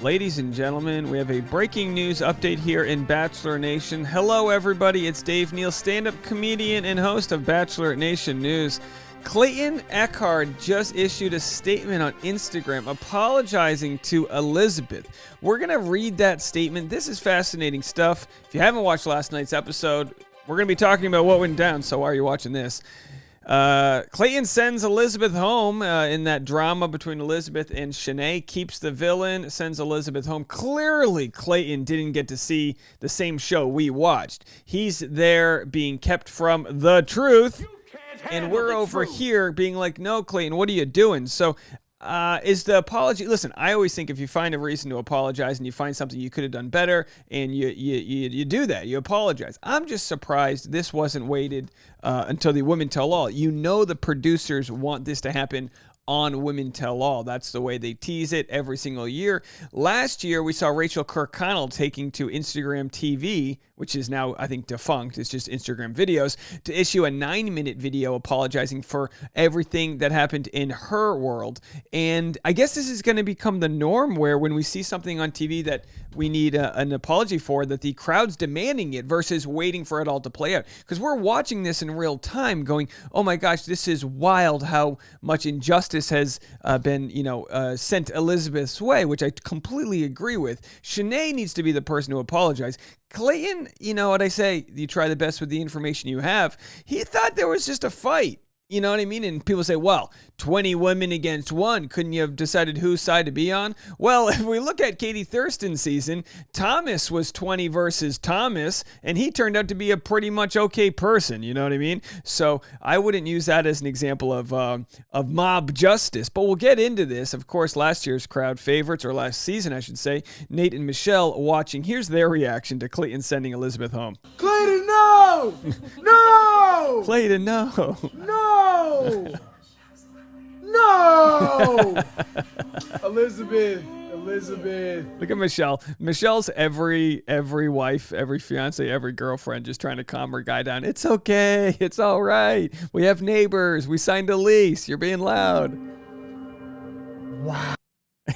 Ladies and gentlemen, we have a breaking news update here in Bachelor Nation. Hello, everybody. It's Dave Neal, stand-up comedian and host of Bachelor Nation News. Clayton Echard just issued a statement on Instagram apologizing to Elizabeth. We're going to read that statement. This is fascinating stuff. If you haven't watched last night's episode, we're going to be talking about what went down, so why are you watching this? Clayton sends Elizabeth home in that drama between Elizabeth and Shanae, keeps the villain, sends Elizabeth home. Clearly, Clayton didn't get to see the same show we watched. He's there being kept from the truth, and we're over here being like, no, Clayton, what are you doing? So is the apology... Listen, I always think if you find a reason to apologize and you find something you could have done better and you do that, you apologize. I'm just surprised this wasn't waited until the Women Tell All. You know the producers want this to happen on Women Tell All. That's the way they tease it every single year. Last year, we saw Rachel Kirkconnell taking to Instagram TV, which is now, I think, defunct. It's just Instagram videos, to issue a 9-minute video apologizing for everything that happened in her world. And I guess this is going to become the norm, where when we see something on TV that we need an apology for, that the crowd's demanding it versus waiting for it all to play out. Because we're watching this in real time going, oh my gosh, this is wild how much injustice has been, sent Elizabeth's way, which I completely agree with. Shanae needs to be the person to apologize. Clayton, you know what I say, you try the best with the information you have. He thought there was just a fight. You know what I mean? And people say, well, 20 women against one. Couldn't you have decided whose side to be on? Well, if we look at Katie Thurston's season, Thomas was 20 versus Thomas, and he turned out to be a pretty much okay person. You know what I mean? So I wouldn't use that as an example of mob justice. But we'll get into this. Of course, last year's crowd favorites, or last season, I should say, Nate and Michelle watching. Here's their reaction to Clayton sending Elizabeth home. Clayton, no! No! Clayton, no! No! No! Elizabeth. Look at Michelle. Michelle's every wife, every fiance, every girlfriend just trying to calm her guy down. It's okay. It's all right. We have neighbors. We signed a lease. You're being loud. Wow.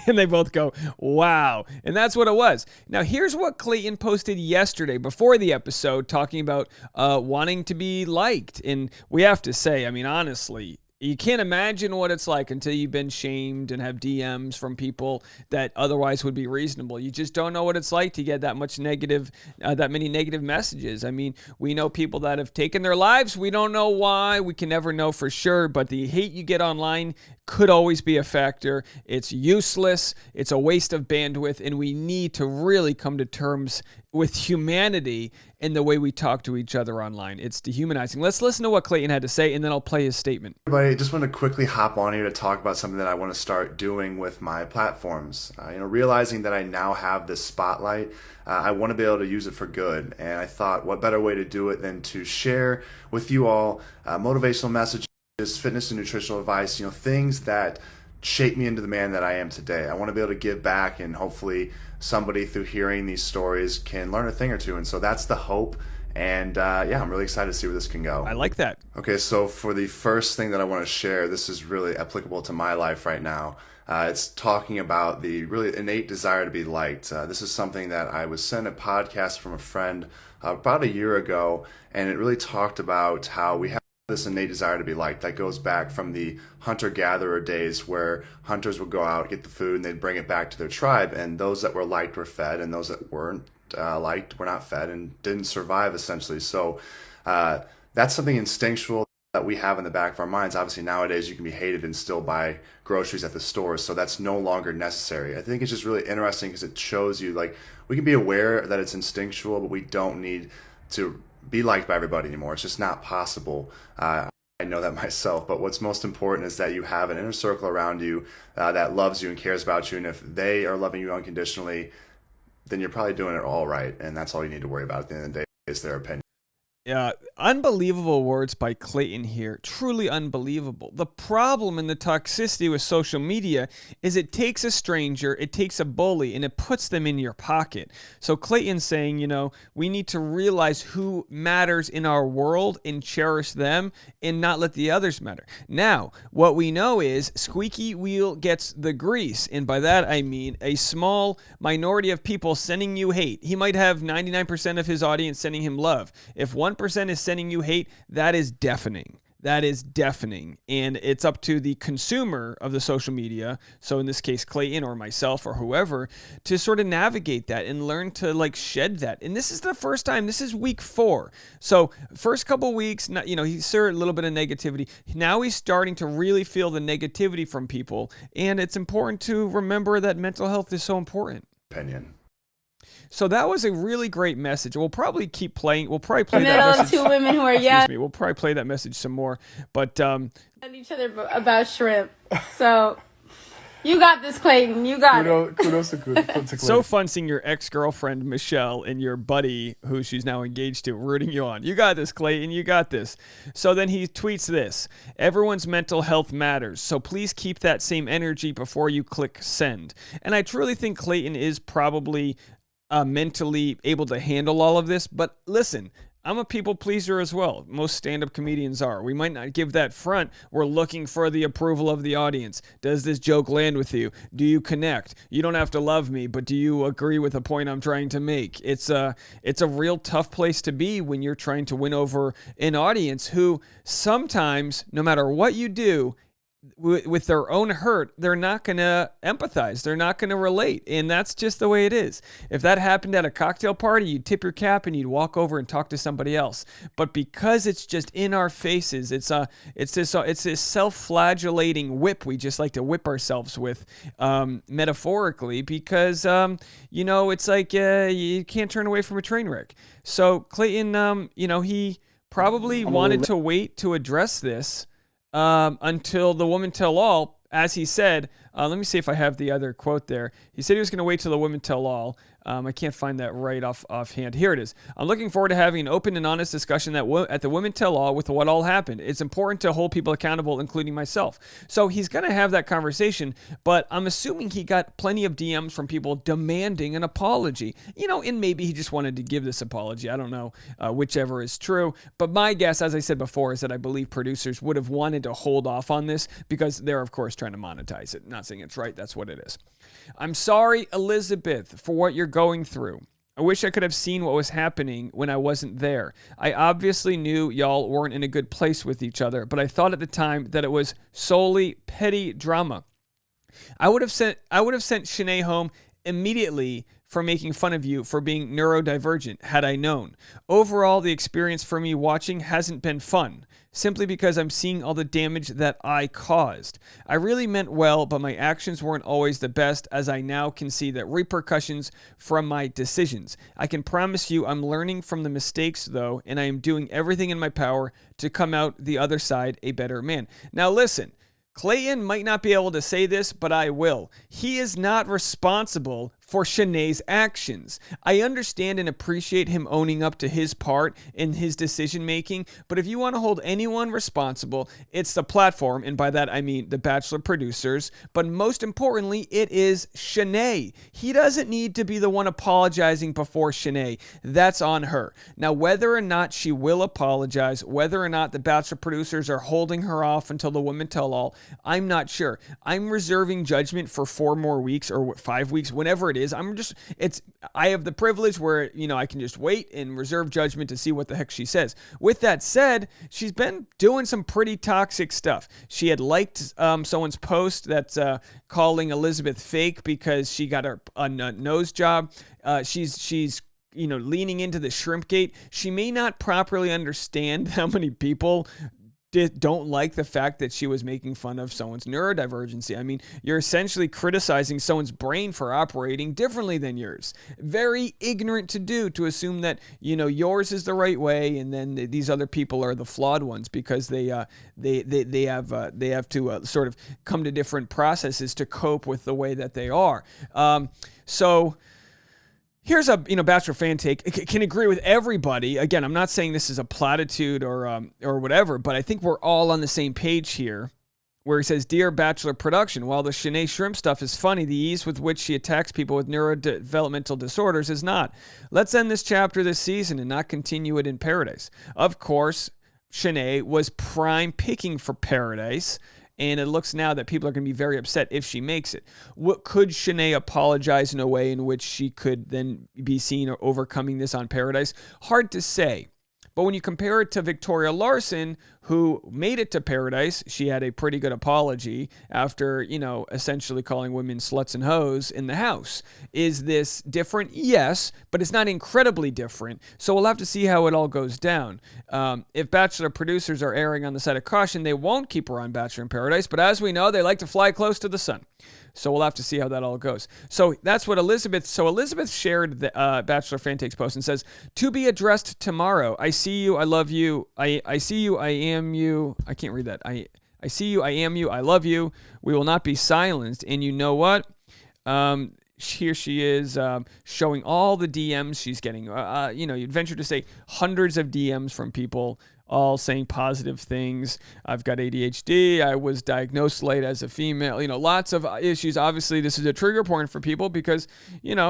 And they both go, wow. And that's what it was. Now, here's what Clayton posted yesterday before the episode, talking about wanting to be liked. And we have to say, I mean, honestly, you can't imagine what it's like until you've been shamed and have DMs from people that otherwise would be reasonable. You just don't know what it's like to get that much negative, that many negative messages. I mean, we know people that have taken their lives. We don't know why. We can never know for sure. But the hate you get online could always be a factor. It's useless. It's a waste of bandwidth. And we need to really come to terms with humanity in the way we talk to each other online. It's dehumanizing. Let's listen to what Clayton had to say, and then I'll play his statement. Everybody, just want to quickly hop on here to talk about something that I want to start doing with my platforms. Realizing that I now have this spotlight, I want to be able to use it for good. And I thought, what better way to do it than to share with you all motivational messages, fitness and nutritional advice, things that shape me into the man that I am today. I want to be able to give back, and hopefully somebody through hearing these stories can learn a thing or two. And so that's the hope. And I'm really excited to see where this can go. I like that. Okay, so for the first thing that I want to share, this is really applicable to my life right now. It's talking about the really innate desire to be liked. This is something that I was sent a podcast from a friend about a year ago, and it really talked about how we have this innate desire to be liked. That goes back from the hunter-gatherer days, where hunters would go out, get the food, and they'd bring it back to their tribe, and those that were liked were fed, and those that weren't liked were not fed and didn't survive, essentially. So that's something instinctual that we have in the back of our minds. Obviously, nowadays you can be hated and still buy groceries at the stores, so that's no longer necessary. I think it's just really interesting because it shows you, like, we can be aware that it's instinctual, but we don't need to be liked by everybody anymore. It's just not possible. I know that myself, but what's most important is that you have an inner circle around you that loves you and cares about you, and if they are loving you unconditionally, then you're probably doing it all right, and that's all you need to worry about at the end of the day is their opinion. Unbelievable words by Clayton here. Truly unbelievable. The problem and the toxicity with social media is it takes a stranger, it takes a bully, and it puts them in your pocket. So Clayton's saying, we need to realize who matters in our world and cherish them and not let the others matter. Now, what we know is squeaky wheel gets the grease. And by that, I mean a small minority of people sending you hate. He might have 99% of his audience sending him love. If 1% is sending you hate, that is deafening. That is deafening. And it's up to the consumer of the social media, so in this case, Clayton or myself or whoever, to sort of navigate that and learn to shed that. And this is the first time. This is week 4. So first couple weeks, he saw a little bit of negativity. Now he's starting to really feel the negativity from people. And it's important to remember that mental health is so important. Opinion. So that was a really great message. We'll probably keep playing. We'll probably play that Middle message. two women who are young. Excuse me. We'll probably play that message some more. But And each other about shrimp. So you got this, Clayton. You got it. Kudos to Clayton. so fun seeing your ex-girlfriend Michelle and your buddy, who she's now engaged to, rooting you on. You got this, Clayton. You got this. So then he tweets this: everyone's mental health matters. So please keep that same energy before you click send. And I truly think Clayton is probably mentally able to handle all of this. But listen, I'm a people pleaser as well. Most stand-up comedians are. We might not give that front. We're looking for the approval of the audience. Does this joke land with you? Do you connect? You don't have to love me, but do you agree with the point I'm trying to make? It's a real tough place to be when you're trying to win over an audience who sometimes, no matter what you do, with their own hurt, they're not going to empathize. They're not going to relate. And that's just the way it is. If that happened at a cocktail party, you'd tip your cap and you'd walk over and talk to somebody else. But because it's just in our faces, it's this self-flagellating whip we just like to whip ourselves with, metaphorically, because, it's like you can't turn away from a train wreck. So Clayton, he probably wanted to wait to address this until the woman tell all, as he said. Let me see if I have the other quote there. He said he was going to wait till the women tell all. I can't find that right offhand. Here it is. I'm looking forward to having an open and honest discussion at the Women Tell All with what all happened. It's important to hold people accountable, including myself. So he's going to have that conversation, but I'm assuming he got plenty of DMs from people demanding an apology. And maybe he just wanted to give this apology. I don't know, whichever is true. But my guess, as I said before, is that I believe producers would have wanted to hold off on this because they're, of course, trying to monetize it. Not saying it's right. That's what it is. I'm sorry, Elizabeth, for what you're going through. I wish I could have seen what was happening when I wasn't there. I obviously knew y'all weren't in a good place with each other, but I thought at the time that it was solely petty drama. I would have sent Shanae home immediately for making fun of you for being neurodivergent had I known. Overall, the experience for me watching hasn't been fun, simply because I'm seeing all the damage that I caused. I really meant well, but my actions weren't always the best, as I now can see the repercussions from my decisions. I can promise you I'm learning from the mistakes, though, and I am doing everything in my power to come out the other side a better man. Now listen, Clayton might not be able to say this, but I will. He is not responsible for Shanae's actions. I understand and appreciate him owning up to his part in his decision making, but if you want to hold anyone responsible, it's the platform, and by that I mean the Bachelor producers, but most importantly, it is Shanae. He doesn't need to be the one apologizing before Shanae. That's on her. Now, whether or not she will apologize, whether or not the Bachelor producers are holding her off until the women tell all, I'm not sure. I'm reserving judgment for 4 more weeks or 5 weeks, whenever it is. I have the privilege where, I can just wait and reserve judgment to see what the heck she says. With that said, she's been doing some pretty toxic stuff. She had liked someone's post that's calling Elizabeth fake because she got a nose job. She's leaning into the shrimp gate. She may not properly understand how many people don't like the fact that she was making fun of someone's neurodivergency. I mean, you're essentially criticizing someone's brain for operating differently than yours. Very ignorant to do, to assume that, yours is the right way and then these other people are the flawed ones because they have to sort of come to different processes to cope with the way that they are. So Here's a Bachelor fan take. Can agree with everybody. Again, I'm not saying this is a platitude or whatever, but I think we're all on the same page here. Where he says, "Dear Bachelor production, while the Shanae shrimp stuff is funny, the ease with which she attacks people with neurodevelopmental disorders is not. Let's end this chapter this season and not continue it in Paradise." Of course, Shanae was prime picking for Paradise. And it looks now that people are going to be very upset if she makes it. What could Shanae apologize in a way in which she could then be seen or overcoming this on Paradise? Hard to say. But when you compare it to Victoria Larson, who made it to Paradise, she had a pretty good apology after, essentially calling women sluts and hoes in the house. Is this different? Yes, but it's not incredibly different. So we'll have to see how it all goes down. If Bachelor producers are erring on the side of caution, they won't keep her on Bachelor in Paradise. But as we know, they like to fly close to the sun. So we'll have to see how that all goes. So that's what Elizabeth shared the Bachelor Fan Takes post and says, "To be addressed tomorrow. I see you. I love you. I see you. I am you." I can't read that. I see you. I am you. I love you. We will not be silenced. And you know what? Here she is showing all the DMs she's getting. You'd venture to say hundreds of DMs from people all saying positive things. I've got ADHD. I was diagnosed late as a female. Lots of issues. Obviously, this is a trigger point for people because,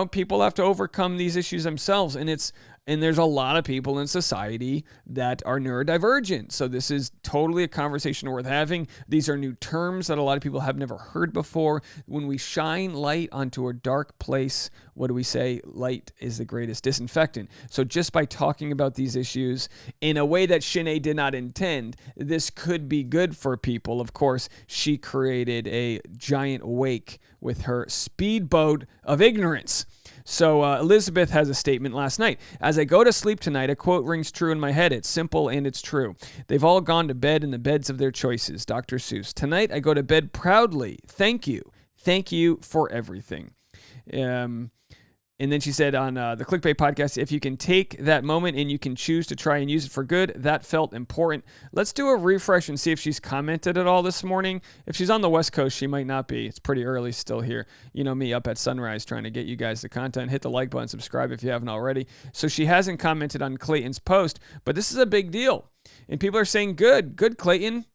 people have to overcome these issues themselves. And there's a lot of people in society that are neurodivergent. So this is totally a conversation worth having. These are new terms that a lot of people have never heard before. When we shine light onto a dark place, what do we say? Light is the greatest disinfectant. So just by talking about these issues in a way that Shanae did not intend, this could be good for people. Of course, she created a giant wake with her speedboat of ignorance. So Elizabeth has a statement last night. "As I go to sleep tonight, a quote rings true in my head. It's simple and it's true. They've all gone to bed in the beds of their choices." Dr. Seuss. "Tonight I go to bed proudly. Thank you. Thank you for everything." And then she said on the Clickbait podcast, "If you can take that moment and you can choose to try and use it for good, that felt important." Let's do a refresh and see if she's commented at all this morning. If she's on the West Coast, she might not be. It's pretty early still here. Me up at sunrise trying to get you guys the content. Hit the like button, subscribe if you haven't already. So she hasn't commented on Clayton's post, but this is a big deal. And people are saying, good Clayton,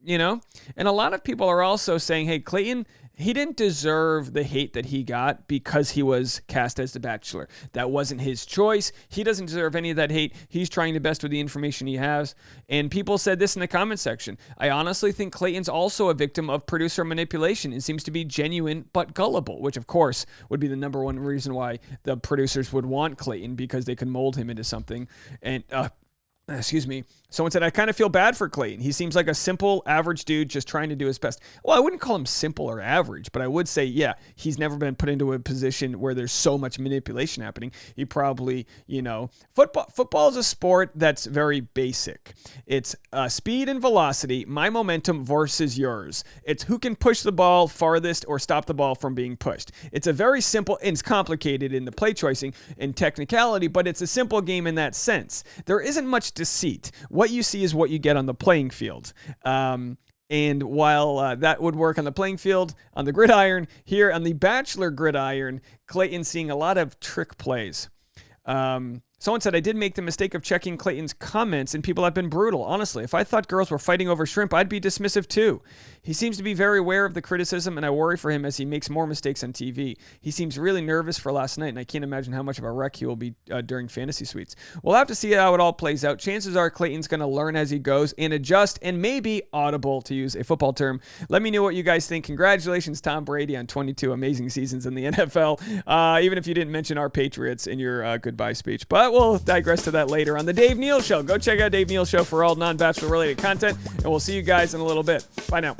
And a lot of people are also saying, hey, Clayton, he didn't deserve the hate that he got because he was cast as the Bachelor. That wasn't his choice. He doesn't deserve any of that hate. He's trying the best with the information he has. And people said this in the comment section. "I honestly think Clayton's also a victim of producer manipulation and seems to be genuine but gullible," which of course would be the number one reason why the producers would want Clayton, because they can mold him into something. And excuse me. Someone said, "I kind of feel bad for Clayton. He seems like a simple, average dude just trying to do his best." Well, I wouldn't call him simple or average, but I would say, yeah, he's never been put into a position where there's so much manipulation happening. He probably, football is a sport that's very basic. It's speed and velocity, my momentum versus yours. It's who can push the ball farthest or stop the ball from being pushed. It's a very simple, and it's complicated in the play choicing and technicality, but it's a simple game in that sense. There isn't much deceit. What you see is what you get on the playing field. And while that would work on the playing field, on the gridiron, here on the Bachelor gridiron, Clayton's seeing a lot of trick plays. Someone said, "I did make the mistake of checking Clayton's comments, and people have been brutal. Honestly, if I thought girls were fighting over shrimp, I'd be dismissive too. He seems to be very aware of the criticism, and I worry for him as he makes more mistakes on TV. He seems really nervous for last night, and I can't imagine how much of a wreck he will be during Fantasy Suites. We'll have to see how it all plays out. Chances are Clayton's going to learn as he goes and adjust, and maybe audible, to use a football term. Let me know what you guys think. Congratulations, Tom Brady, on 22 amazing seasons in the NFL, even if you didn't mention our Patriots in your goodbye speech. But we'll digress to that later on the Dave Neal Show. Go check out Dave Neal Show for all non-Bachelor related content, and we'll see you guys in a little bit. Bye now.